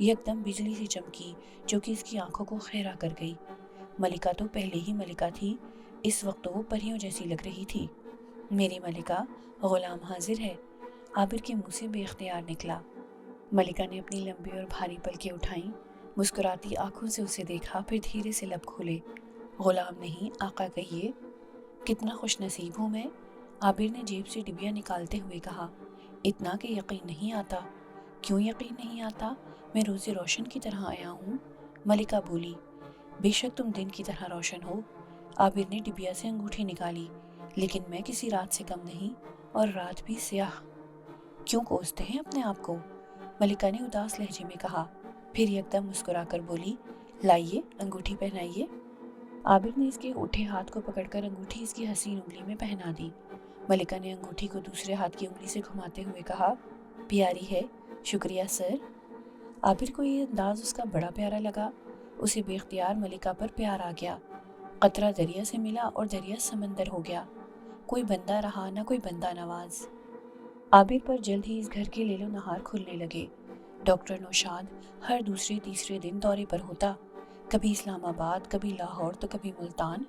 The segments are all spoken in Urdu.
یکدم بجلی سی چمکی جو کہ اس کی آنکھوں کو خیرہ کر گئی۔ ملکہ تو پہلے ہی ملکہ تھی، اس وقت تو وہ پریوں جیسی لگ رہی تھی۔ میری ملکہ، غلام حاضر ہے، عابر کے منہ سے بے اختیار نکلا۔ ملکہ نے اپنی لمبی اور بھاری پلکیں اٹھائیں، مسکراتی آنکھوں سے اسے دیکھا، پھر دھیرے سے لب کھولے۔ غلام نہیں، آقا کہیے۔ کتنا خوش نصیب ہوں میں، عابر نے جیب سے ڈبیا نکالتے ہوئے کہا۔ اتنا کہ یقین نہیں آتا۔ کیوں یقین نہیں آتا؟ میں روز روشن کی طرح آیا ہوں، ملکہ بولی۔ بے شک تم دن کی طرح روشن ہو۔ عابر نے ڈبیا سے انگوٹھی نکالی۔ لیکن میں کسی رات سے کم نہیں، اور رات بھی سیاہ۔ کیوں کوستے ہیں اپنے آپ کو؟ ملکہ نے اداس لہجے میں کہا، پھر یکدم مسکرا کر بولی، لائیے انگوٹھی پہنائیے۔ عابر نے اس کے اٹھے ہاتھ کو پکڑ کر انگوٹھی اس کی حسین انگلی میں پہنا دی۔ ملکہ نے انگوٹھی کو دوسرے ہاتھ کی انگلی سے گھماتے ہوئے کہا، پیاری ہے، شکریہ سر۔ عابر کو یہ انداز اس کا بڑا پیارا لگا۔ اسے بے اختیار ملکہ پر پیار آ گیا۔ قطرہ دریا سے ملا اور دریا سمندر ہو گیا۔ کوئی بندہ رہا نہ کوئی بندہ نواز۔ عابر پر جلد ہی اس گھر کے لیل و نہار کھلنے لگے۔ ڈاکٹر نوشاد ہر دوسرے تیسرے دن دورے پر ہوتا، کبھی اسلام آباد، کبھی لاہور تو کبھی ملتان۔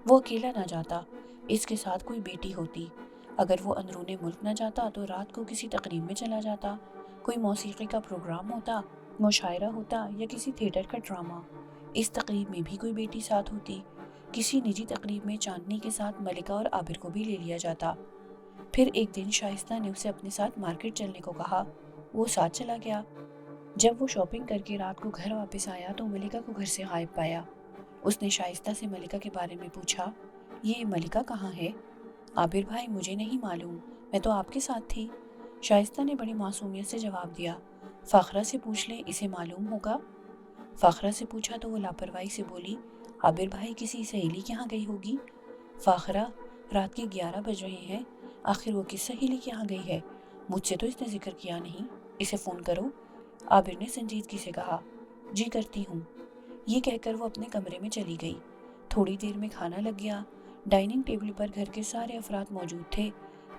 وہ اکیلا نہ جاتا، اس کے ساتھ کوئی بیٹی ہوتی۔ اگر وہ اندرون ملک نہ جاتا تو رات کو کسی تقریب میں چلا جاتا، کوئی موسیقی کا پروگرام ہوتا، مشاعرہ ہوتا یا کسی تھیٹر کا ڈرامہ، اس تقریب میں بھی کوئی بیٹی ساتھ ہوتی۔ کسی نجی تقریب میں چاندنی کے ساتھ ملکہ اور عابر کو بھی لے لیا جاتا۔ پھر ایک دن شائستہ نے اسے اپنے ساتھ مارکیٹ چلنے کو کہا، وہ ساتھ چلا گیا۔ جب وہ شاپنگ کر کے رات کو گھر واپس آیا تو ملکہ کو گھر سے غائب پایا۔ اس نے شائستہ سے ملکہ کے بارے میں پوچھا، یہ ملکہ کہاں ہے؟ عابر بھائی، مجھے نہیں معلوم، میں تو آپ کے ساتھ تھی۔ شائستہ نے بڑی معصومیت سے جواب دیا، فاخرہ سے پوچھ لیں، اسے معلوم ہوگا۔ فاخرہ سے پوچھا تو وہ لاپرواہی سے بولی، عابر بھائی کسی سہیلی کے یہاں گئی ہوگی۔ فاخرہ، رات کے 11 بج رہے ہیں، آخر وہ کس سہیلی کے یہاں گئی ہے؟ مجھ سے تو اس نے ذکر کیا نہیں، اسے فون کرو۔ عابر نے سنجیدگی سے کہا، جی کرتی ہوں۔ یہ کہہ کر وہ اپنے کمرے میں چلی گئی۔ تھوڑی دیر میں کھانا لگ گیا۔ ڈائننگ ٹیبل پر گھر کے سارے افراد موجود تھے،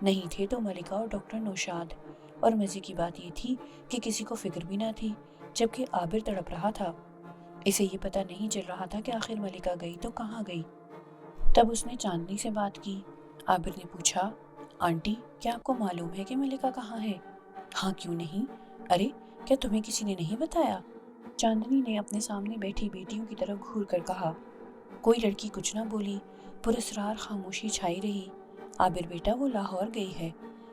نہیں تھے تو ملکہ اور ڈاکٹر نوشاد۔ اور مزے کی بات یہ تھی کہ کسی کو فکر بھی نہ تھی، جبکہ عابر تڑپ رہا تھا۔ اسے یہ پتہ نہیں چل رہا تھا کہ آخر ملکہ گئی تو کہاں گئی۔ تب اس نے چاندنی سے بات کی۔ عابر نے پوچھا، آنٹی، کیا آپ کو معلوم ہے کہ ملکہ کہاں ہے؟ ہاں، کیوں نہیں؟ ارے، کیا تمہیں کسی نے نہیں بتایا؟ چاندنی نے اپنے سامنے بیٹھی بیٹیوں کی طرف گھور کر کہا۔ کوئی لڑکی کچھ نہ بولی، پراسرار خاموشی چھائی رہی۔ عابر بیٹا، وہ لاہور گئی ہے،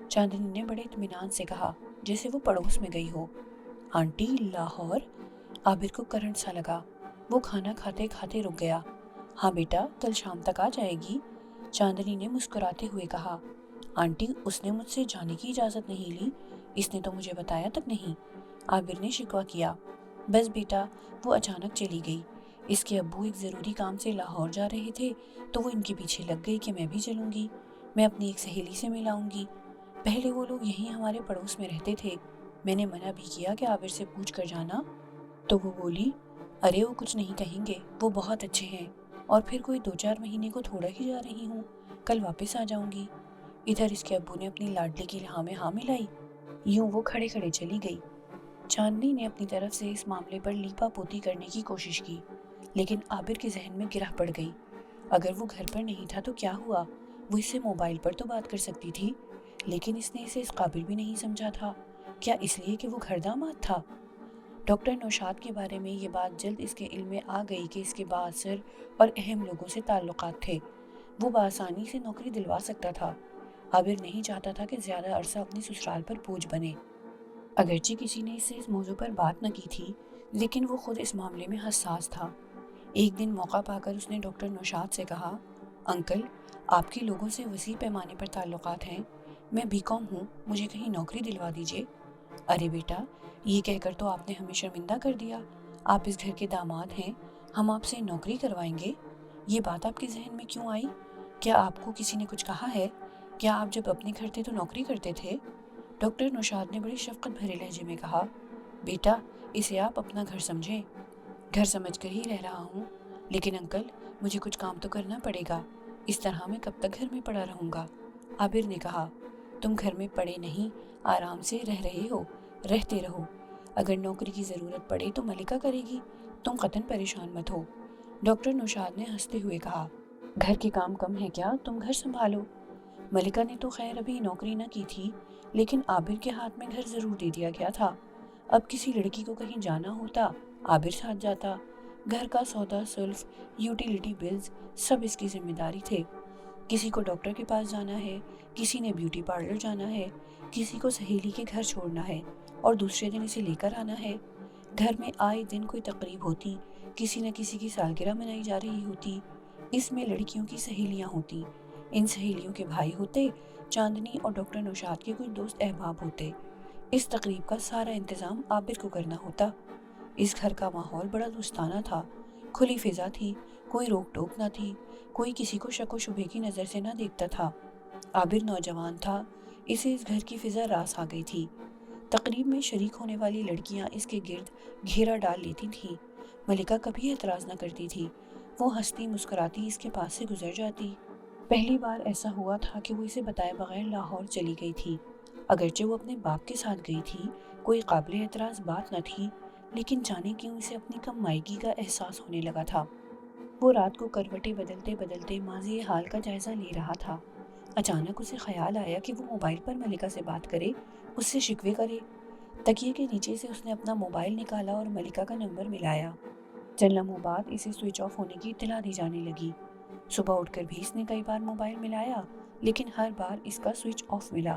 چاندنی نے بڑے اطمینان سے کہا، جیسے وہ پڑوس میں گئی ہو۔ آنٹی، لاہور؟ عابر کو کرنٹ سا لگا۔ وہ کھانا کھاتے کھاتے رک گیا۔ ہاں بیٹا، کل شام تک آ جائے گی، چاندنی نے مسکراتے ہوئے کہا۔ آنٹی، اس نے مجھ سے جانے کی اجازت نہیں لی، اس نے تو مجھے بتایا تک نہیں، عابر نے شکوہ کیا۔ بس بیٹا، وہ اچانک چلی گئی۔ اس کے ابو ایک ضروری کام سے لاہور جا رہے تھے تو وہ ان کے پیچھے لگ گئی کہ میں بھی چلوں گی، میں اپنی ایک سہیلی سے ملاؤں گی۔ پہلے وہ لوگ یہیں ہمارے پڑوس میں رہتے تھے، میں نے منع بھی کیا کہ عابر سے پوچھ کر جانا، تو وہ بولی، ارے وہ کچھ نہیں کہیں گے، وہ بہت اچھے ہیں، اور پھر کوئی 2-4 مہینے کو تھوڑا ہی جا رہی ہوں، کل واپس آ جاؤں گی۔ ادھر اس کے ابو نے اپنی لاڈلی کی ہاں میں ہاں ملائی، یوں وہ کھڑے کھڑے چلی گئی۔ چاندنی نے اپنی طرف سے اس معاملے پر لیپا پوتی کرنے کی کوشش کی، لیکن عابر کے ذہن میں گرہ پڑ گئی۔ اگر وہ گھر پر نہیں تھا تو کیا ہوا؟ وہ اس سے موبائل پر تو بات کر سکتی تھی، لیکن اس نے اسے اس قابل بھی نہیں سمجھا تھا۔ کیا اس لیے کہ وہ گھر داماد تھا؟ ڈاکٹر نوشاد کے بارے میں یہ بات جلد اس کے علم میں آ گئی کہ اس کے بااثر اور اہم لوگوں سے تعلقات تھے، وہ بآسانی سے نوکری دلوا سکتا تھا۔ عابر نہیں چاہتا تھا کہ زیادہ عرصہ اپنی سسرال پر بوجھ بنے۔ اگرچہ کسی نے اس سے اس موضوع پر بات نہ کی تھی، لیکن وہ خود اس معاملے میں حساس تھا۔ ایک دن موقع پا کر اس نے ڈاکٹر نوشاد سے کہا، انکل، آپ کے لوگوں سے وسیع پیمانے پر تعلقات ہیں، میں B.Com ہوں، مجھے کہیں نوکری دلوا دیجیے۔ ارے بیٹا، یہ کہہ کر تو آپ نے ہمیں شرمندہ کر دیا، آپ اس گھر کے داماد ہیں، ہم آپ سے نوکری کروائیں گے؟ یہ بات آپ کے ذہن میں کیوں آئی؟ کیا آپ کو کسی نے کچھ کہا ہے؟ کیا آپ جب اپنے گھر تھے تو نوکری کرتے تھے؟ ڈاکٹر نوشاد نے بڑی شفقت بھرے لہجے میں کہا، بیٹا، اسے آپ اپنا گھر سمجھیں۔ گھر سمجھ کر ہی رہ رہا ہوں، لیکن انکل، مجھے کچھ کام تو کرنا پڑے گا، اس طرح میں کب تک گھر میں پڑا رہوں گا؟ عابر نے کہا، تم گھر میں پڑے نہیں، آرام سے رہ رہے ہو، رہتے رہو، اگر نوکری کی ضرورت پڑے تو ملکہ کرے گی، تم قطعاً پریشان مت ہو۔ ڈاکٹر نوشاد نے ہنستے ہوئے کہا، گھر کے کام کم ہے کیا؟ تم گھر سنبھالو۔ ملکہ نے تو خیر ابھی نوکری نہ کی تھی، لیکن عابر کے ہاتھ میں گھر ضرور دے دیا گیا تھا۔ اب کسی لڑکی کو کہیں جانا ہوتا، عابر ساتھ جاتا۔ گھر کا سودا سلف، یوٹیلیٹی بلز سب اس کی ذمہ داری تھے۔ کسی کو ڈاکٹر کے پاس جانا ہے، کسی نے بیوٹی پارلر جانا ہے، کسی کو سہیلی کے گھر چھوڑنا ہے اور دوسرے دن اسے لے کر آنا ہے۔ گھر میں آئے دن کوئی تقریب ہوتی، کسی نہ کسی کی سالگرہ منائی جا رہی ہوتی۔ اس میں لڑکیوں کی سہیلیاں ہوتی، ان سہیلیوں کے بھائی ہوتے، چاندنی اور ڈاکٹر نوشاد کے کچھ دوست احباب ہوتے۔ اس تقریب کا سارا انتظام عابر کو کرنا ہوتا۔ اس گھر کا ماحول بڑا دوستانہ تھا، کھلی فضا تھی، کوئی روک ٹوک نہ تھی، کوئی کسی کو شک و شبہ کی نظر سے نہ دیکھتا تھا۔ عابر نوجوان تھا، اسے اس گھر کی فضا راس آ گئی تھی۔ تقریب میں شریک ہونے والی لڑکیاں اس کے گرد گھیرا ڈال لیتی تھیں۔ ملکہ کبھی اعتراض نہ کرتی تھی، وہ ہنستی مسکراتی اس کے پاس سے گزر جاتی۔ پہلی بار ایسا ہوا تھا کہ وہ اسے بتائے بغیر لاہور چلی گئی تھی۔ اگرچہ وہ اپنے باپ کے ساتھ گئی تھی، کوئی قابل اعتراض بات نہ تھی، لیکن جانے کیوں اسے اپنی کم مائگی کا احساس ہونے لگا تھا۔ وہ رات کو کروٹیں بدلتے بدلتے ماضی حال کا جائزہ لے رہا تھا۔ اچانک اسے خیال آیا کہ وہ موبائل پر ملکہ سے بات کرے، اس سے شکوے کرے۔ تکیے کے نیچے سے اس نے اپنا موبائل نکالا اور ملکہ کا نمبر ملایا۔ چند لمحوں بعد اسے سوئچ آف ہونے کی اطلاع دی جانے لگی۔ صبح اٹھ کر بھی اس نے کئی بار موبائل ملایا، لیکن ہر بار اس کا سوئچ آف ملا۔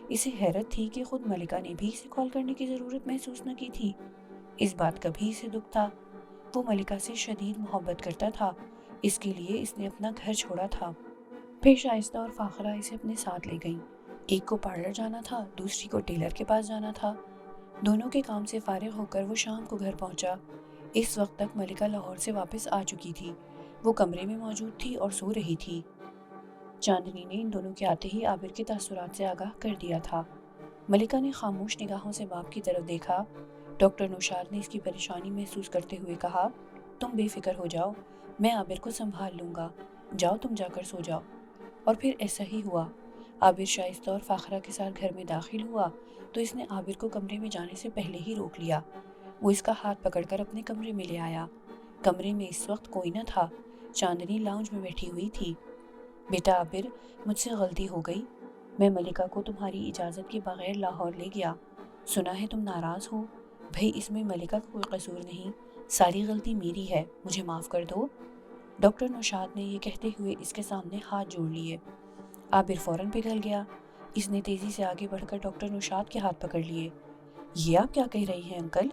اسے حیرت تھی کہ خود ملکہ نے بھی اسے کال کرنے کی ضرورت محسوس نہ کی تھی۔ اس بات کا بھی اسے دکھ تھا۔ وہ ملکہ سے شدید محبت کرتا تھا، اس کے لیے اس نے اپنا گھر چھوڑا تھا۔ پھر شائستہ اور فاخرہ اسے اپنے ساتھ لے گئیں۔ ایک کو پارلر جانا تھا، دوسری کو ٹیلر کے پاس جانا تھا۔ دونوں کے کام سے فارغ ہو کر وہ شام کو گھر پہنچا۔ اس وقت تک ملکہ لاہور سے واپس آ چکی تھی۔ وہ کمرے میں موجود تھی اور سو رہی تھی۔ چاندنی نے ان دونوں کے آتے ہی عابر کے تاثرات سے آگاہ کر دیا تھا۔ ملکہ نے خاموش نگاہوں سے باپ کی طرف دیکھا۔ ڈاکٹر نوشاد نے اس کی پریشانی محسوس کرتے ہوئے کہا، تم بے فکر ہو جاؤ، میں عابر کو سنبھال لوں گا، جاؤ تم جا کر سو جاؤ۔ اور پھر ایسا ہی ہوا۔ عابر شائستہ اور فاخرہ کے ساتھ گھر میں داخل ہوا تو اس نے عابر کو کمرے میں جانے سے پہلے ہی روک لیا۔ وہ اس کا ہاتھ پکڑ کر اپنے کمرے میں لے آیا۔ کمرے میں اس وقت کوئی نہ تھا، چاندنی لاؤنج میں بیٹھی ہوئی تھی۔ بیٹا عابر، مجھ سے غلطی ہو گئی، میں ملکہ کو تمہاری اجازت کے بغیر لاہور لے گیا۔ سنا ہے تم ناراض ہو، بھئی اس میں ملکہ کا کوئی قصور نہیں، ساری غلطی میری ہے، مجھے معاف کر دو۔ ڈاکٹر نوشاد نے یہ کہتے ہوئے اس کے سامنے ہاتھ جوڑ لیے۔ عابر فوراً پگھل گیا۔ اس نے تیزی سے آگے بڑھ کر ڈاکٹر نوشاد کے ہاتھ پکڑ لیے۔ یہ آپ کیا کہہ رہی ہیں انکل؟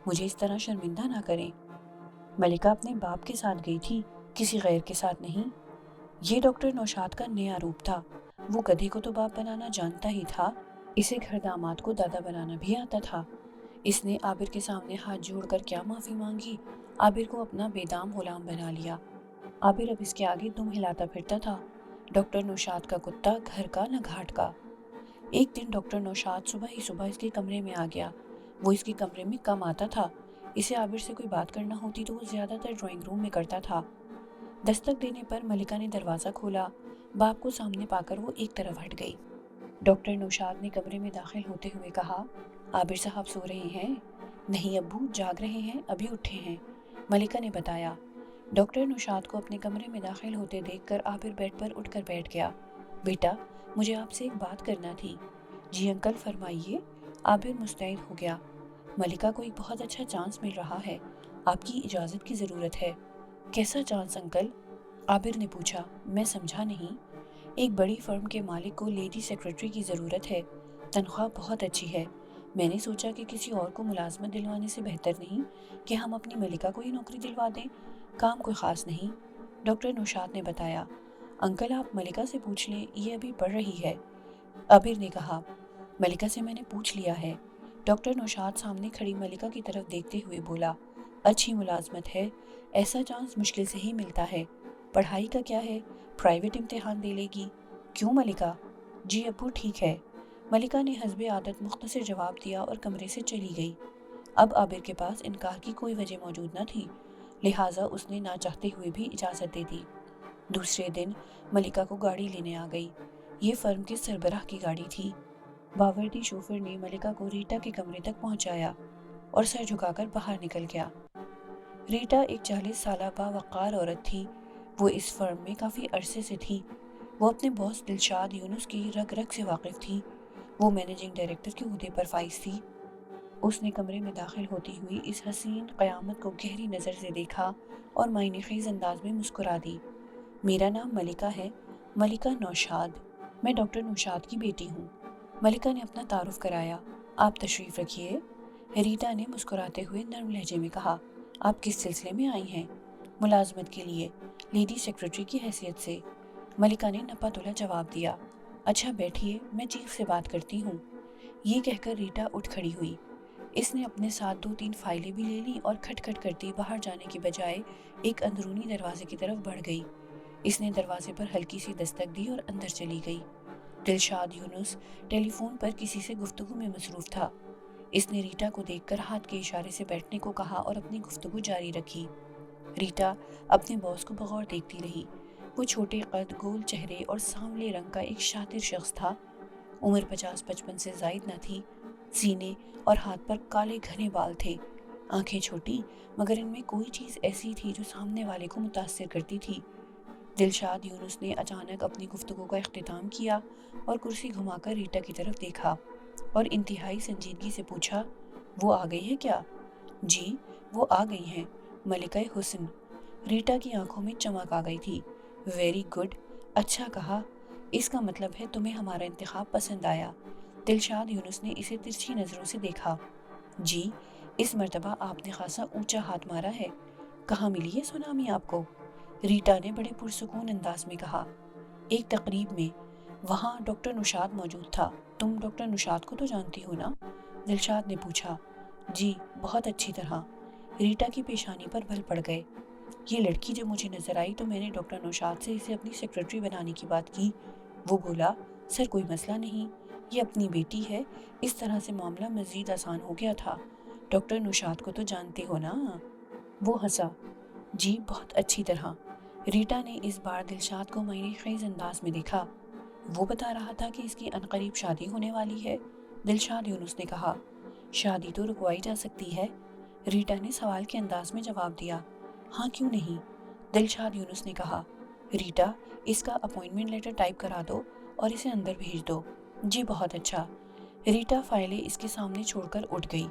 مجھے اس طرح شرمندہ نہ کریں۔ ملکہ اپنے باپ کے ساتھ گئی تھی، کسی غیر کے ساتھ نہیں۔ یہ ڈاکٹر نوشاد کا نیا روپ تھا۔ وہ گدھے کو تو باپ بنانا جانتا ہی تھا، اسے گھر داماد کو دادا بنانا بھی آتا تھا۔ اس نے عابر کے سامنے ہاتھ جوڑ کر کیا معافی مانگی، عابر کو اپنا بے دام غلام بنا لیا۔ عابر اب اس کے آگے دم ہلاتا پھرتا تھا، ڈاکٹر نوشاد کا کتا، گھر کا نہ گھاٹ کا۔ ایک دن ڈاکٹر نوشاد صبح ہی صبح اس کے کمرے میں آ گیا۔ وہ اس کے کمرے میں کم آتا تھا، اسے عابر سے کوئی بات کرنا ہوتی تو وہ زیادہ تر ڈرائنگ روم میں کرتا تھا۔ دستک دینے پر ملکہ نے دروازہ کھولا۔ باپ کو سامنے پا کر وہ ایک طرف ہٹ گئی۔ ڈاکٹر نوشاد نے کمرے میں داخل ہوتے ہوئے کہا، عابر صاحب سو رہے ہیں؟ نہیں ابو، جاگ رہے ہیں، ابھی اٹھے ہیں، ملکہ نے بتایا۔ ڈاکٹر نوشاد کو اپنے کمرے میں داخل ہوتے دیکھ کر عابر بیڈ پر اٹھ کر بیٹھ گیا۔ بیٹا، مجھے آپ سے ایک بات کرنا تھی۔ جی انکل فرمائیے۔ عابر مستعد ہو گیا۔ ملکہ کو ایک بہت اچھا چانس مل رہا ہے، آپ کی اجازت کی ضرورت ہے۔ کیسا چانس انکل؟ عابر نے پوچھا۔ میں سمجھا نہیں۔ ایک بڑی فرم کے مالک کو لیڈی سیکرٹری کی ضرورت ہے، تنخواہ بہت اچھی ہے۔ میں نے سوچا کہ کسی اور کو ملازمت دلوانے سے بہتر نہیں کہ ہم اپنی ملکہ کو ہی نوکری دلوا دیں، کام کوئی خاص نہیں۔ ڈاکٹر نوشاد نے بتایا۔ انکل آپ ملکہ سے پوچھ لیں، یہ ابھی پڑھ رہی ہے، عابر نے کہا۔ ملکہ سے میں نے پوچھ لیا ہے۔ ڈاکٹر نوشاد سامنے کھڑی ملکہ کی طرف دیکھتے ہوئے بولا، اچھی ملازمت ہے، ایسا چانس مشکل سے ہی ملتا ہے۔ پڑھائی کا کیا ہے، پرائیویٹ امتحان دے لے گی؟ کیوں ملکہ؟ جی ابو ٹھیک ہے، ملکہ نے حسب عادت مختصر جواب دیا اور کمرے سے چلی گئی۔ اب عابر کے پاس انکار کی کوئی وجہ موجود نہ تھی، لہٰذا اس نے نہ چاہتے ہوئے بھی اجازت دے دی۔ دوسرے دن ملکہ کو گاڑی لینے آ گئی۔ یہ فرم کے سربراہ کی گاڑی تھی۔ باوردی شوفر نے ملکہ کو ریٹا کے کمرے تک پہنچایا اور سر جھکا کر باہر نکل گیا۔ ریٹا ایک 40 سالہ باوقار عورت تھی۔ وہ اس فرم میں کافی عرصے سے تھی۔ وہ اپنے باس دلشاد یونس کی رگ رگ سے واقف تھی۔ وہ مینیجنگ ڈائریکٹر کے عہدے پر فائز تھی۔ اس نے کمرے میں داخل ہوتی ہوئی اس حسین قیامت کو گہری نظر سے دیکھا اور معنی خیز انداز میں مسکرا دی۔ میرا نام ملکہ ہے، ملکہ نوشاد۔ میں ڈاکٹر نوشاد کی بیٹی ہوں۔ ملکہ نے اپنا تعارف کرایا۔ آپ تشریف رکھیے، ریٹا نے مسکراتے ہوئے نرم لہجے میں کہا۔ آپ کس سلسلے میں آئی ہیں؟ ملازمت کے لیے، لیڈی سیکرٹری کی حیثیت سے، ملکہ نے نپا تلا جواب دیا۔ اچھا بیٹھیے، میں چیف سے بات کرتی ہوں۔ یہ کہہ کر ریٹا اٹھ کھڑی ہوئی۔ اس نے اپنے ساتھ 2-3 فائلیں بھی لے لیں اور کھٹ کھٹ کرتی باہر جانے کی بجائے ایک اندرونی دروازے کی طرف بڑھ گئی۔ اس نے دروازے پر ہلکی سی دستک دی اور اندر چلی گئی۔ دلشاد یونس ٹیلی فون پر کسی سے گفتگو میں مصروف تھا۔ اس نے ریٹا کو دیکھ کر ہاتھ کے اشارے سے بیٹھنے کو کہا اور اپنی گفتگو جاری رکھی۔ ریٹا اپنے باس کو بغور دیکھتی رہی۔ وہ چھوٹے قد، گول چہرے اور سانولے رنگ کا ایک شاطر شخص تھا۔ عمر 50-55 سے زائد نہ تھی۔ سینے اور ہاتھ پر کالے گھنے بال تھے۔ آنکھیں چھوٹی، مگر ان میں کوئی چیز ایسی تھی جو سامنے والے کو متاثر کرتی تھی۔ دلشاد یونس نے اچانک اپنی گفتگو کا اختتام کیا اور کرسی گھما کر ریٹا کی طرف دیکھا اور انتہائی سنجیدگی سے پوچھا، وہ آ گئی ہے کیا؟ جی، وہ آ گئی ہیں، ملکہ حسن۔ ریٹا کی آنکھوں میں چمک آ گئی تھی۔ ویری گڈ، اچھا کہا، اس کا مطلب ہے تمہیں ہمارا انتخاب پسند آیا۔ دلشاد یونس نے اسے ترچھی نظروں سے دیکھا۔ جی، اس مرتبہ آپ نے خاصا اونچا ہاتھ مارا ہے۔ کہاں ملی ہے سونامی آپ کو؟ ریٹا نے بڑے پرسکون انداز میں کہا۔ ایک تقریب میں، وہاں ڈاکٹر نوشاد موجود تھا۔ تم ڈاکٹر نوشاد کو تو جانتی ہو نا؟ دلشاد نے پوچھا۔ جی، بہت اچھی طرح۔ ریٹا کی پیشانی پر بل پڑ گئے۔ یہ لڑکی جب مجھے نظر آئی تو میں نے ڈاکٹر نوشاد سے اسے اپنی سیکرٹری بنانے کی بات کی۔ وہ بولا، سر کوئی مسئلہ نہیں، یہ اپنی بیٹی ہے۔ اس طرح سے معاملہ مزید آسان ہو گیا تھا۔ ڈاکٹر نوشاد کو تو جانتے ہو نا؟ وہ ہنسا۔ جی، بہت اچھی طرح۔ ریٹا نے اس بار دلشاد کو معنی خیز انداز میں دیکھا۔ وہ بتا رہا تھا کہ اس کی عنقریب شادی ہونے والی ہے؟ دلشاد یونس نے کہا۔ شادی تو رکوائی جا سکتی ہے، ریٹا نے سوال کے انداز میں جواب دیا۔ ہاں کیوں نہیں؟ دلشاد یونس نے کہا۔ ریٹا، اس کا اپوائنٹمنٹ لیٹر ٹائپ کرا دو اور اسے اندر بھیج دو۔ جی بہت اچھا۔ ریٹا فائلیں اس کے سامنے چھوڑ کر اٹھ گئی۔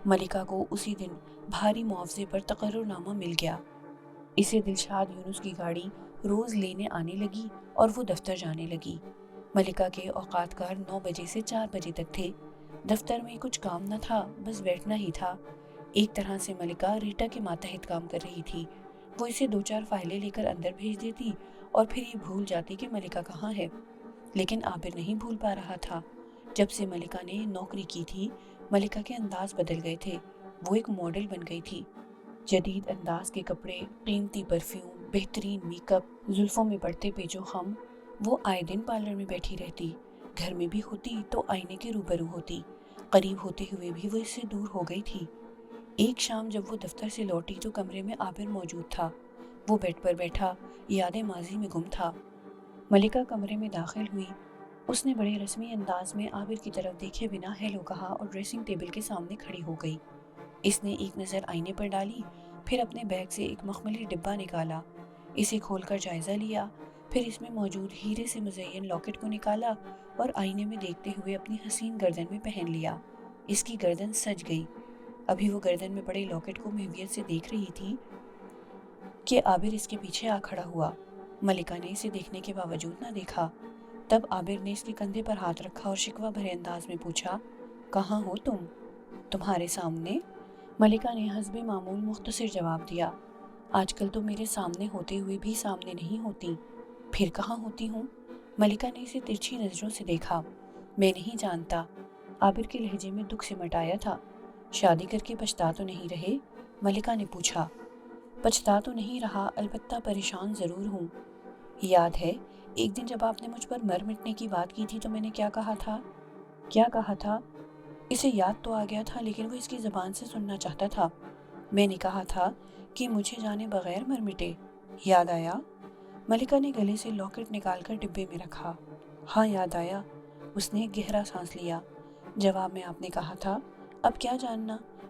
ملکہ کو اسی دن بھاری معاوضے پر تقرر نامہ مل گیا۔ اسے دلشاد یونس کی گاڑی روز لینے آنے لگی اور وہ دفتر جانے لگی۔ ملکہ کے اوقات کار 9 بجے سے 4 بجے تک تھے۔ دفتر میں کچھ کام نہ تھا، بس بیٹھنا ہی تھا۔ ایک طرح سے ملکہ ریٹا کے ماتحت کام کر رہی تھی۔ وہ اسے 2-4 فائلیں لے کر اندر بھیج دیتی اور پھر یہ بھول جاتی کہ ملکہ کہاں ہے۔ لیکن عابر نہیں بھول پا رہا تھا۔ جب سے ملکہ نے نوکری کی تھی، ملکہ کے انداز بدل گئے تھے۔ وہ ایک ماڈل بن گئی تھی۔ جدید انداز کے کپڑے، قیمتی پرفیوم، بہترین میک اپ، زلفوں میں پڑتے پیچو خم۔ وہ آئے دن پارلر میں بیٹھی رہتی۔ گھر میں بھی ہوتی تو آئینے کے روبرو ہوتی۔ قریب ہوتے ہوئے بھی وہ اس سے دور ہو گئی تھی۔ ایک شام جب وہ دفتر سے لوٹی تو کمرے میں عابر موجود تھا۔ وہ بیڈ پر بیٹھا یادیں ماضی میں گم تھا۔ ملکہ کمرے میں داخل ہوئی۔ اس نے بڑے رسمی انداز میں عابر کی طرف دیکھے بنا ہیلو کہا اور ڈریسنگ ٹیبل کے سامنے کھڑی ہو گئی۔ اس نے ایک نظر آئینے پر ڈالی، پھر اپنے بیگ سے ایک مخملی ڈبہ نکالا، اسے کھول کر جائزہ لیا، پھر اس میں موجود ہیرے سے مزین لاکٹ کو نکالا اور آئینے میں دیکھتے ہوئے اپنی حسین گردن میں پہن لیا۔ اس کی گردن سج گئی۔ ابھی وہ گردن میں پڑے لاکٹ کو محویت سے دیکھ رہی تھی کہ عابر اس کے پیچھے آ کھڑا ہوا۔ ملکہ نے اسے دیکھنے کے باوجود نہ دیکھا۔ تب عابر نے اس کے کندھے پر ہاتھ رکھا اور شکوہ بھرے انداز میں پوچھا، کہاں ہو تم؟ تمہارے سامنے، ملکہ نے حسب معمول مختصر جواب دیا۔ آج کل تو میرے سامنے ہوتے ہوئے بھی سامنے نہیں ہوتی، پھر کہاں ہوتی ہوں؟ ملکہ نے اسے ترچھی نظروں سے دیکھا۔ میں نہیں جانتا، عابر کے لہجے میں دکھ سمٹ آیا تھا۔ شادی کر کے پچھتا تو نہیں رہے؟ ملکہ نے پوچھا۔ پچھتا تو نہیں رہا، البتہ پریشان ضرور ہوں۔ یاد ہے ایک دن جب آپ نے مجھ پر مر مٹنے کی بات کی تھی تو میں نے کیا کہا تھا؟ کیا کہا تھا؟ اسے یاد تو آ گیا تھا لیکن وہ اس کی زبان سے سننا چاہتا تھا۔ میں نے کہا تھا کہ مجھے جانے بغیر مر مٹے، یاد آیا؟ ملکہ نے گلے سے لاکٹ نکال کر ڈبے میں رکھا۔ ہاں یاد آیا۔ اس نے گہرا سانس لیا۔ جواب میں آپ نے کہا تھا، اب کیا جاننا،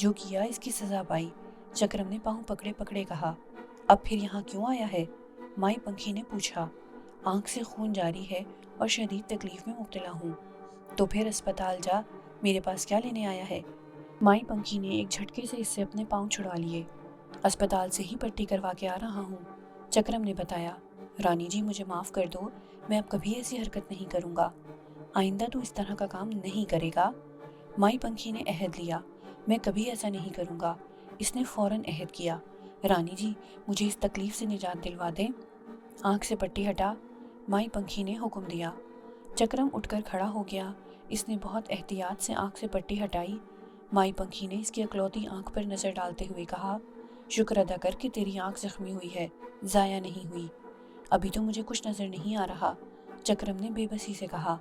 جو کیا اس کی سزا پائی۔ چکرم نے پاؤں پکڑے پکڑے کہا۔ اب پھر یہاں کیوں آیا ہے؟ مائی پنکھی نے پوچھا۔ آنکھ سے خون جاری ہے اور شدید تکلیف میں مبتلا ہوں۔ تو پھر اسپتال جا، میرے پاس کیا لینے آیا ہے؟ مائی پنکھی نے ایک جھٹکے سے اس سے اپنے پاؤں چھڑا لیے۔ اسپتال سے ہی پٹی کروا کے آ رہا ہوں، چکرم نے بتایا۔ رانی جی مجھے معاف کر دو، میں اب کبھی ایسی حرکت نہیں کروں گا۔ آئندہ تو اس طرح کا کام نہیں کرے گا؟ مائی پنکھی نے عہد لیا۔ میں کبھی ایسا نہیں کروں گا۔ اس نے فوراً عہد کیا۔ رانی جی مجھے اس تکلیف سے نجات دلوا دیں۔ آنکھ سے پٹی ہٹا، مائی پنکھی نے حکم دیا۔ چکرم اٹھ کر کھڑا ہو گیا۔ اس نے بہت احتیاط سے آنکھ سے پٹی ہٹائی۔ مائی پنکھی نے اس کی اکلوتی آنکھ پر نظر ڈالتے ہوئے کہا، شکر ادا کر کہ تیری آنکھ زخمی ہوئی ہے، ضائع نہیں ہوئی۔ ابھی تو مجھے کچھ نظر نہیں آ رہا، چکرم نے بے بسی سے کہا۔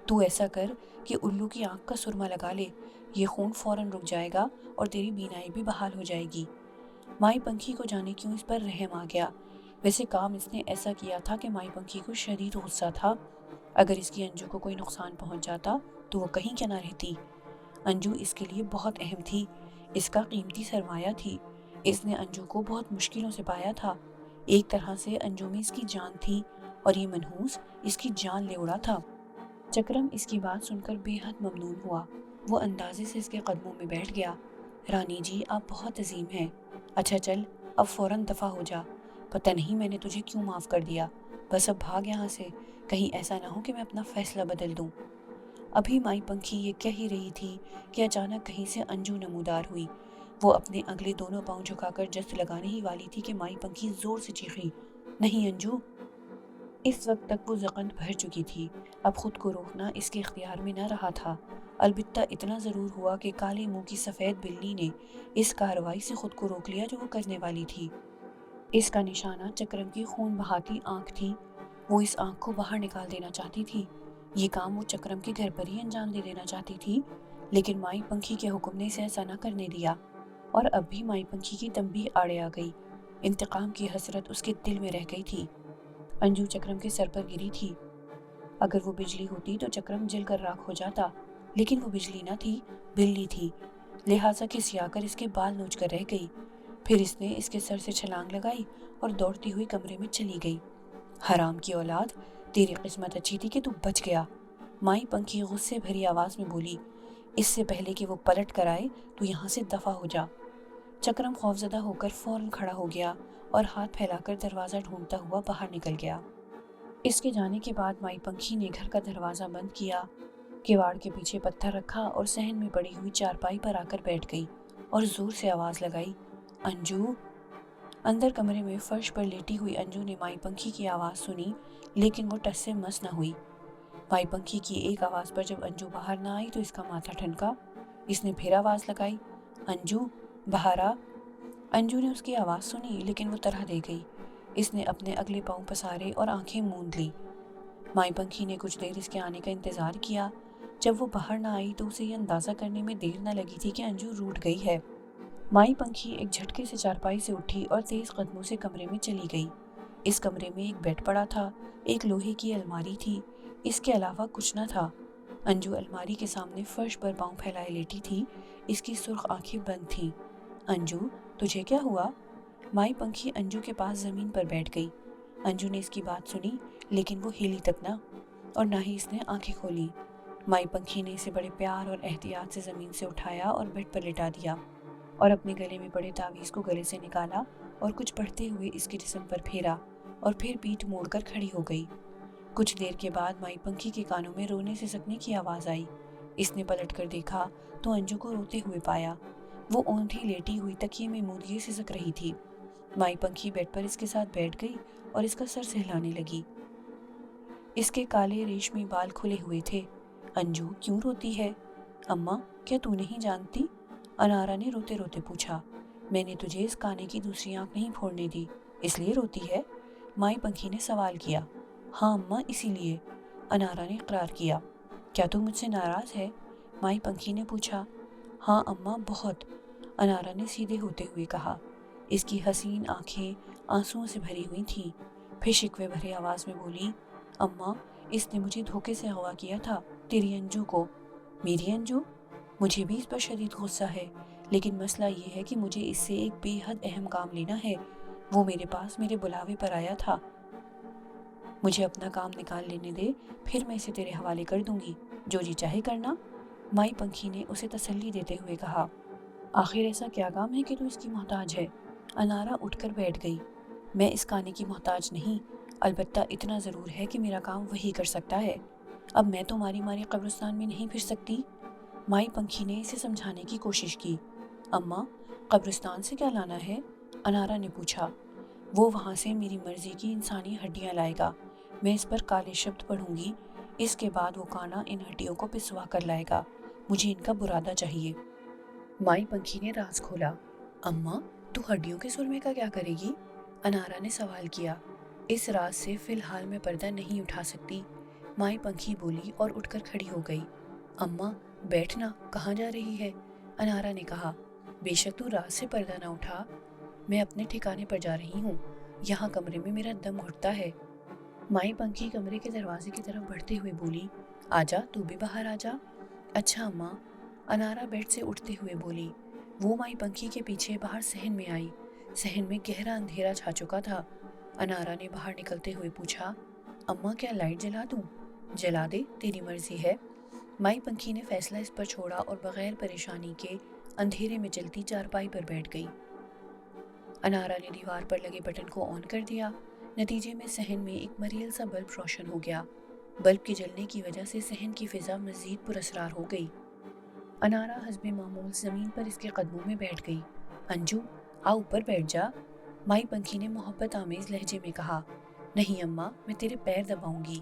تو ایسا کر کہ الو کی آنکھ کا سرما لگا لے، یہ خون فوراً رک جائے گا اور تیری بینائی بھی بحال ہو جائے گی۔ مائی پنکھی کو جانے کیوں اس پر رحم آ گیا۔ ویسے کام اس نے ایسا کیا تھا کہ مائی پنکھی کو شدید غصہ تھا۔ اگر اس کی انجو کو کوئی نقصان پہنچ جاتا تو وہ کہیں کیا نہ رہتی۔ انجو اس کے لیے بہت اہم تھی، اس کا قیمتی سرمایہ تھی۔ اس نے انجو کو بہت مشکلوں سے پایا تھا۔ ایک طرح سے انجو میں اس کی جان تھی اور یہ منحوس اس کی جان لے اڑا تھا۔ چکرم اس کی بات سن کر بے حد ممنون ہوا۔ وہ اندازے سے اس کے قدموں میں بیٹھ گیا۔ رانی جی آپ بہت عظیم ہیں۔ اچھا چل اب فوراً دفع ہو جا۔ پتہ نہیں میں نے تجھے کیوں معاف کر دیا۔ بس اب بھاگ یہاں سے، کہیں ایسا نہ ہو کہ میں اپنا فیصلہ بدل دوں۔ ابھی مائی پنکھی یہ کہہ ہی رہی تھی کہ اچانک کہیں سے انجو نمودار ہوئی۔ وہ اپنے اگلے دونوں پاؤں جھکا کر جست لگانے ہی والی تھی کہ مائی پنکھی زور سے چیخی، نہیں انجو۔ اس وقت تک وہ زقند بھر چکی تھی، اب خود کو روکنا اس کے اختیار میں نہ رہا تھا۔ البتہ اتنا ضرور ہوا کہ کالے منہ کی سفید بلی نے اس کارروائی سے خود کو روک لیا جو وہ کرنے والی تھی۔ اس کا نشانہ چکرم کی خون بہاتی آنکھ تھی۔ وہ اس آنکھ کو باہر نکال دینا چاہتی تھی۔ یہ کام وہ چکرم کے گھر پر ہی انجام دے دینا چاہتی تھی، لیکن مائی پنکھی کے حکم نے اسے ایسا نہ کرنے دیا۔ اور اب بھی مائی پنکھی کی تنبیہ آڑے آ گئی۔ انتقام کی حسرت اس کے دل میں رہ گئی تھی۔ انجو چکرم کے سر پر گری تھی۔ اگر وہ بجلی ہوتی تو چکرم جل کر راکھ ہو جاتا، لیکن وہ بجلی نہ تھی، بلی تھی، لہٰذا کھسیا کر اس کے بال نوچ کر رہ گئی۔ پھر اس نے اس کے سر سے چھلانگ لگائی اور دوڑتی ہوئی کمرے میں چلی گئی۔ حرام کی اولاد، تیری قسمت اچھی تھی کہ تو بچ گیا، مائی پنکھی غصے بھری آواز میں بولی۔ اس سے پہلے کہ وہ پلٹ کر آئے تو یہاں سے دفع ہو جا۔ چکرم خوفزدہ ہو کر فوراً کھڑا ہو گیا اور ہاتھ پھیلا کر دروازہ ڈھونڈتا ہوا باہر نکل گیا۔ اس کے جانے کے بعد مائی پنکھی نے گھر کا دروازہ بند کیا، کیواڑ کے پیچھے پتھر رکھا اور صحن میں پڑی ہوئی چارپائی پر آ کر بیٹھ گئی اور زور سے آواز لگائی، انجو۔ اندر کمرے میں فرش پر لیٹی ہوئی انجو نے مائی پنکھی کی آواز سنی، لیکن وہ ٹس سے مس نہ ہوئی۔ مائی پنکھی کی ایک آواز پر جب انجو باہر نہ آئی تو اس کا ماتھا ٹھنکا۔ اس نے پھر آواز لگائی، انجو باہر آ۔ انجو نے اس کی آواز سنی لیکن وہ طرح دے گئی۔ اس نے اپنے اگلے پاؤں پسارے اور آنکھیں موند لی۔ مائی پنکھی نے کچھ دیر اس کے آنے کا انتظار کیا۔ جب وہ باہر نہ آئی تو اسے یہ اندازہ کرنے میں دیر نہ لگی تھی کہ انجو روٹھ گئی ہے۔ مائی پنکھی ایک جھٹکے سے چارپائی سے اٹھی اور تیز قدموں سے کمرے میں چلی گئی۔ اس کمرے میں ایک بیڈ پڑا تھا، ایک لوہے کی الماری تھی، اس کے علاوہ کچھ نہ تھا۔ انجو الماری کے سامنے فرش پر پاؤں پھیلائے لیٹی تھی، اس کی سرخ آنکھیں بند تھیں۔ انجو تجھے کیا ہوا؟ مائی پنکھی انجو کے پاس زمین پر بیٹھ گئی۔ انجو نے اس کی بات سنی لیکن وہ ہلی تک نہ، اور نہ ہی اس نے آنکھیں کھولی۔ مائی پنکھی نے اسے بڑے پیار اور احتیاط سے زمین سے اٹھایا اور بیڈ پر لٹا دیا اور اپنے گلے میں پڑے تعویذ کو گلے سے نکالا اور کچھ پڑھتے ہوئے اس کے جسم پر پھیرا اور پھر پیٹھ موڑ کر کھڑی ہو گئی۔ کچھ دیر کے بعد مائی پنکھی کے کانوں میں رونے سے سکنے کی آواز آئی۔ اس نے پلٹ کر دیکھا تو انجو کو روتے ہوئے پایا۔ وہ اونٹھی لیٹی ہوئی تکیے میں منہ دیے سسک رہی تھی۔ مائی پنکھی بیڈ پر اس کے ساتھ بیٹھ گئی اور اس کا سر سہلانے لگی۔ اس کے کالے ریشمی بال کھلے ہوئے تھے۔ انجو کیوں روتی ہے؟ اماں کیا تو نہیں جانتی؟ انارا نے روتے روتے پوچھا۔ میں نے تجھے اس کانے کی دوسری آنکھ نہیں پھوڑنے دی، اس لیے روتی ہے؟ مائی پنکھی نے سوال کیا۔ ہاں اماں اسی لیے، انارا نے اقرار کیا۔ کیا تو مجھ سے ناراض ہے؟ مائی پنکھی نے پوچھا۔ ہاں اماں بہت، انارا نے سیدھے ہوتے ہوئے کہا۔ اس کی حسین آنکھیں آنسوؤں سے بھری ہوئی تھیں۔ پھر شکوے بھری آواز میں بولی، اماں اس نے مجھے دھوکے سے اغوا کیا تھا، تیری انجو کو۔ میری انجو؟ مجھے بھی اس پر شدید غصہ ہے، لیکن مسئلہ یہ ہے کہ مجھے اس سے ایک بے حد اہم کام لینا ہے۔ وہ میرے پاس میرے بلاوے پر آیا تھا۔ مجھے اپنا کام نکال لینے دے، پھر میں اسے تیرے حوالے کر دوں گی، جو جی چاہے کرنا۔ مائی پنکھی نے اسے تسلی دیتے ہوئے کہا۔ آخر ایسا کیا کام ہے کہ تو اس کی محتاج ہے؟ انارا اٹھ کر بیٹھ گئی۔ میں اس کانے کی محتاج نہیں، البتہ اتنا ضرور ہے کہ میرا کام وہی کر سکتا ہے۔ اب میں تو ماری ماری قبرستان میں نہیں پھر سکتی۔ مائی پنکھی نے اسے سمجھانے کی کوشش کی۔ اماں، قبرستان سے کیا لانا ہے؟ انارا نے پوچھا۔ وہ وہاں سے میری مرضی کی انسانی ہڈیاں لائے گا، میں اس پر کالے شبد پڑھوں گی، اس کے بعد وہ کانا ان ہڈیوں کو پسوا کر لائے گا، مجھے ان کا برادہ چاہیے۔ مائی پنکھی نے راز کھولا۔ اماں، تو ہڈیوں کے سرمے کا کیا کرے گی؟ انارا نے سوال کیا۔ اس راز سے فی الحال میں پردہ نہیں اٹھا سکتی، مائی پنکھی بولی اور اٹھ کر کھڑی ہو گئی۔ اماں بیٹھنا، کہاں جا رہی ہے؟ انارا نے کہا۔ بے شک تو راز سے پردہ نہ اٹھا، میں اپنے ٹھکانے پر جا رہی ہوں، یہاں کمرے میں میرا دم گھٹتا ہے۔ مائی پنکھی کمرے کے دروازے کی طرف بڑھتے ہوئے بولی، آجا، تو بھی باہر آجا۔ اچھا اماں، انارا بیڈ سے اٹھتے ہوئے بولی۔ وہ مائی پنکھی کے پیچھے باہر صحن میں آئی۔ صحن میں گہرا اندھیرا چھا چکا تھا۔ انارا نے باہر نکلتے ہوئے پوچھا، اماں کیا لائٹ جلا دوں؟ جلا دے، تیری مرضی ہے۔ مائی پنکھی نے فیصلہ اس پر چھوڑا اور بغیر پریشانی کے اندھیرے میں چلتی چارپائی پر بیٹھ گئی۔ انارا نے دیوار پر لگے بٹن کو آن کر دیا، نتیجے میں صحن میں ایک مریل سا بلب روشن ہو گیا۔ بلب کے جلنے کی وجہ سے صحن کی فضا مزید پراسرار ہو گئی۔ انارا حسب معمول زمین پر اس کے قدموں میں بیٹھ گئی۔ انجو، آ اوپر بیٹھ جا، مائی پنکھی نے محبت آمیز لہجے میں کہا۔ نہیں اماں، میں تیرے پیر دباؤں گی،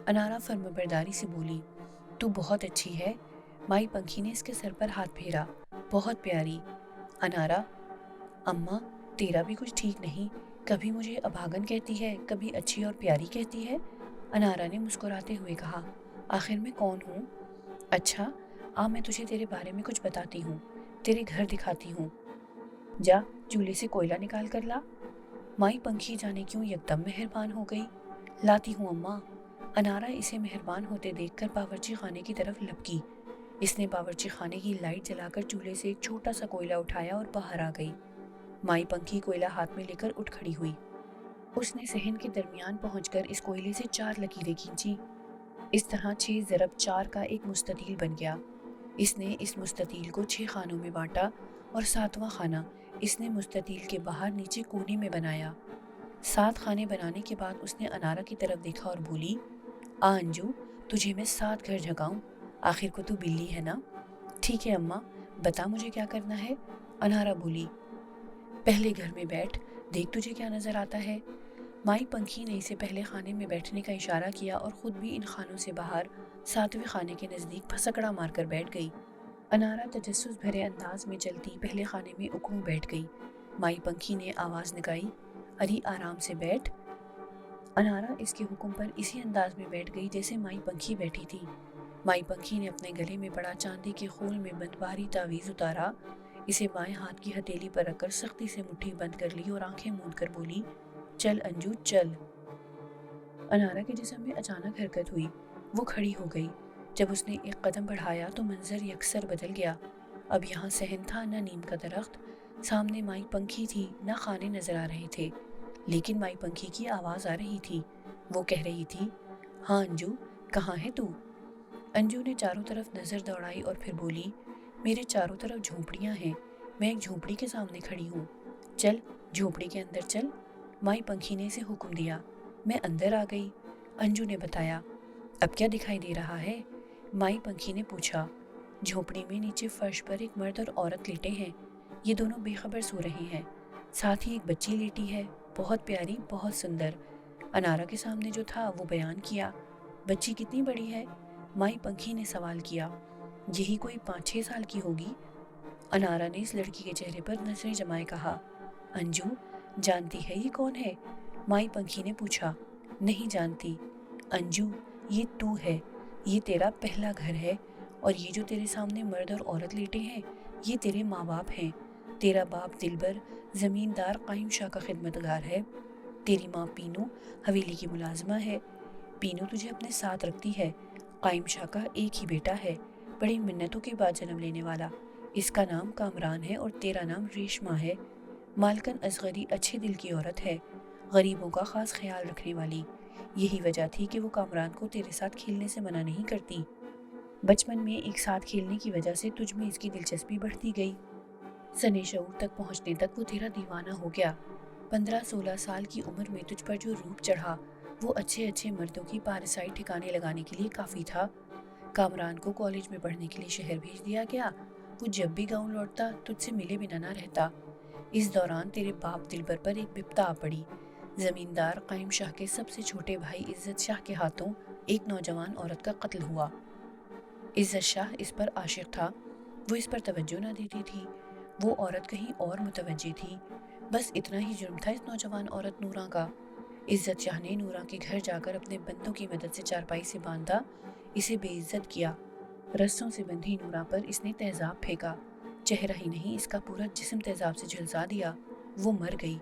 انارا فرمانبرداری سے بولی۔ تو بہت اچھی ہے، مائی پنکھی نے اس کے سر پر ہاتھ پھیرا، بہت پیاری۔ انارا، اماں تیرا بھی کچھ ٹھیک نہیں، کبھی مجھے ابھاگن کہتی ہے، کبھی اچھی اور پیاری کہتی ہے۔ انارا نے مسکراتے ہوئے کہا، آخر میں کون ہوں؟ اچھا، میں تجھے تیرے بارے میں کچھ بتاتی ہوں، تیرے گھر دکھاتی ہوں۔ جا چولہے سے کوئلہ نکال کر لا۔ مائی پنکھی جانے کیوں یکدم مہربان ہو گئی۔ لاتی ہوں اماں۔ انارا اسے مہربان ہوتے دیکھ کر باورچی خانے کی طرف لپکی۔ اس نے باورچی خانے کی لائٹ جلا کر چولہے سے ایک چھوٹا سا کوئلہ اٹھایا اور باہر آ گئی۔ مائی پنکھی کوئلہ ہاتھ میں لے کر اٹھ کھڑی ہوئی۔ اس نے صحن کے درمیان پہنچ کر اس کوئلے سے 4 لکیریں کھینچی۔ اس طرح 6 ضرب 4 کا ایک مستطیل بن گیا۔ اس نے اس مستطیل کو 6 خانوں میں بانٹا اور 7واں خانہ اس نے مستطیل کے باہر نیچے کونے میں بنایا۔ 7 خانے بنانے کے بعد اس نے انارا کی طرف دیکھا اور بولی، انجو، تجھے میں 7 گھر جگاؤں، آخر کو تو بلی ہے نا؟ ٹھیک ہے اماں، بتا مجھے کیا کرنا ہے؟ انارا بولی۔ پہلے گھر میں بیٹھ، دیکھ تجھے کیا نظر آتا ہے۔ مائی پنکھی نے اسے پہلے خانے میں بیٹھنے کا اشارہ کیا اور خود بھی ان خانوں سے باہر 7ویں خانے کے نزدیک پھسکڑا مار کر بیٹھ گئی۔ انارا تجسس بھرے انداز میں چلتی پہلے خانے میں اکڑوں بیٹھ گئی۔ مائی پنکھی نے آواز نگائی، اری آرام سے بیٹھ۔ انارا اس کے حکم پر اسی انداز میں بیٹھ گئی جیسے مائی پنکھی بیٹھی تھی۔ مائی پنکھی نے اپنے گلے میں پڑا چاندی کے خول میں بند بھاری تعویذ اتارا، اسے بائیں ہاتھ کی ہتھیلی پر رکھ کر سختی سے مٹھی بند کر لی اور آنکھیں موند کر بولی، چل انجو چل۔ انارا کے جسم میں اچانک حرکت ہوئی، وہ کھڑی ہو گئی۔ جب اس نے ایک قدم بڑھایا تو منظر یکسر بدل گیا۔ اب یہاں صحن تھا، نہ نیم کا درخت، سامنے مائی پنکھی تھی، نہ خانے نظر آ رہے تھے، لیکن مائی پنکھی کی آواز آ رہی تھی۔ وہ کہہ رہی تھی، ہاں انجو، کہاں ہے تو؟ انجو نے چاروں طرف نظر دوڑائی اور پھر بولی، میرے چاروں طرف جھونپڑیاں ہیں، میں ایک جھونپڑی کے سامنے کھڑی ہوں، چل جھونپڑی کے اندر چل۔ مائی پنکھی نے اسے حکم دیا۔ میں اندر آ گئی۔ انجو نے بتایا۔ اب کیا دکھائی دے رہا ہے؟ مائی پنکھی نے پوچھا۔ جھونپڑی میں نیچے فرش پر ایک مرد اور عورت لیٹے ہیں، یہ دونوں بے خبر سو رہے ہیں، ساتھ ہی ایک بچی لیٹی ہے، بہت پیاری، بہت سندر۔ انارا کے سامنے جو تھا وہ بیان کیا۔ بچی کتنی بڑی ہے؟ مائی پنکھی نے سوال کیا۔ یہی کوئی 5-6 سال کی ہوگی۔ انارا نے اس لڑکی کے چہرے پر نظریں جمائے کہا، انجو جانتی ہے یہ کون ہے؟ مائی پنکھی نے پوچھا۔ نہیں جانتی۔ انجو، یہ تو ہے، یہ تیرا پہلا گھر ہے، اور یہ جو تیرے سامنے مرد اور عورت لیٹے ہیں یہ تیرے ماں باپ ہیں۔ تیرا باپ دلبر زمیندار قائم شاہ کا خدمتگار ہے، تیری ماں پینو حویلی کی ملازمہ ہے۔ پینو تجھے اپنے ساتھ رکھتی ہے، قائم شاہ کا ایک ہی بیٹا ہے، بڑی منتوں کے بعد جنم لینے والا، اس کا نام کامران ہے اور تیرا نام ریشما ہے۔ مالکن اصغری اچھے دل کی عورت ہے، غریبوں کا خاص خیال رکھنے والی۔ یہی وجہ تھی کہ وہ کامران کو تیرے ساتھ کھیلنے سے منع نہیں کرتی۔ بچپن میں ایک ساتھ کھیلنے کی وجہ سے تجھ میں اس کی دلچسپی بڑھتی گئی۔ سن شعور تک پہنچنے تک وہ تیرا دیوانہ ہو گیا۔ 15-16 سال کی عمر میں تجھ پر جو روپ چڑھا وہ اچھے اچھے مردوں کی پارسائی ٹھکانے لگانے کے لیے کافی تھا۔ کامران کو کالج میں پڑھنے کے لیے شہر بھیج دیا گیا۔ وہ جب بھی گاؤں لوٹتا تجھ سے ملے بنا نہ رہتا۔ اس دوران تیرے باپ دلبر پر ایک بپتا آ پڑی۔ زمیندار قائم شاہ کے سب سے چھوٹے بھائی عزت شاہ کے ہاتھوں ایک نوجوان عورت کا قتل ہوا۔ عزت شاہ اس پر عاشق تھا، وہ اس پر توجہ نہ دیتی تھی۔ وہ عورت کہیں اور متوجہ تھی۔ بس اتنا ہی جرم تھا اس نوجوان عورت نورا کا۔ عزت شاہ نے نورا کے گھر جا کر اپنے بندوں کی مدد سے چارپائی سے باندھا، اسے بے عزت کیا۔ رسوں سے بندھی نورا پر اس نے تیزاب پھینکا، چہرہ ہی نہیں اس کا پورا جسم تیزاب سے جھلسا دیا۔ وہ مر گئی،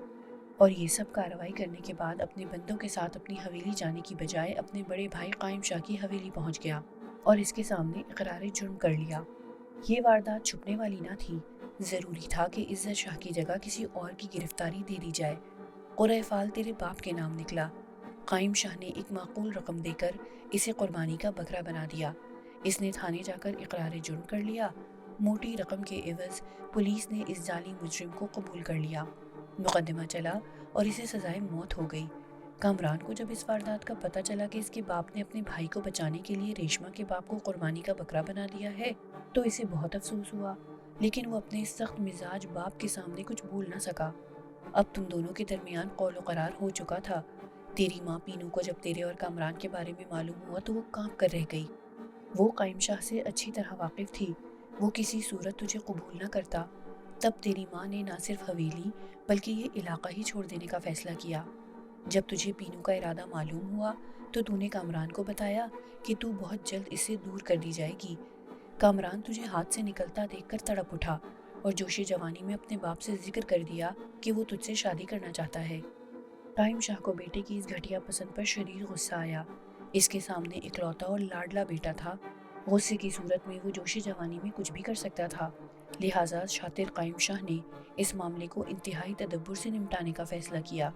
اور یہ سب کارروائی کرنے کے بعد اپنے بندوں کے ساتھ اپنی حویلی جانے کی بجائے اپنے بڑے بھائی قائم شاہ کی حویلی پہنچ گیا اور اس کے سامنے اقرار جرم کر لیا۔ یہ واردات چھپنے والی نہ تھی، ضروری تھا کہ عزت شاہ کی جگہ کسی اور کی گرفتاری دے دی جائے۔ قرہ فال تیرے باپ کے نام نکلا۔ قائم شاہ نے ایک معقول رقم دے کر اسے قربانی کا بکرا بنا دیا۔ اس نے تھانے جا کر اقرار جرم کر لیا۔ موٹی رقم کے عوض پولیس نے اس ظالم مجرم کو قبول کر لیا۔ مقدمہ چلا اور اسے سزائے موت ہو گئی۔ کامران کو جب اس واردات کا پتہ چلا کہ اس کے باپ نے اپنے بھائی کو بچانے کے لیے ریشما کے باپ کو قربانی کا بکرا بنا دیا ہے تو اسے بہت افسوس ہوا، لیکن وہ اپنے سخت مزاج باپ کے سامنے کچھ بول نہ سکا۔ اب تم دونوں کے درمیان قول و قرار ہو چکا تھا۔ تیری ماں پینو کو جب تیرے اور کامران کے بارے میں معلوم ہوا تو وہ کانپ کر رہ گئی۔ وہ قائم شاہ سے اچھی طرح واقف تھی، وہ کسی صورت تجھے قبول نہ کرتا۔ تب تیری ماں نے نہ صرف حویلی بلکہ یہ علاقہ ہی چھوڑ دینے کا فیصلہ کیا۔ جب تجھے پینو کا ارادہ معلوم ہوا تو نے کامران کو بتایا کہ تو بہت جلد اس سے دور کر دی جائے گی۔ کامران تجھے ہاتھ سے نکلتا دیکھ کر تڑپ اٹھا اور جوش جوانی میں اپنے باپ سے ذکر کر دیا کہ وہ تجھ سے شادی کرنا چاہتا ہے۔ قائم شاہ کو بیٹے کی اس گھٹیا پسند پر شدید غصہ آیا۔ اس کے سامنے اکلوتا اور لاڈلا بیٹا تھا، غصے کی صورت میں وہ جوش جوانی میں کچھ بھی کر سکتا تھا۔ لہٰذا شاطر قائم شاہ نے اس معاملے کو انتہائی تدبر سے نمٹانے کا فیصلہ کیا۔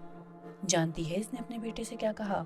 جانتی ہے اس نے اپنے بیٹے سے کیا کہا؟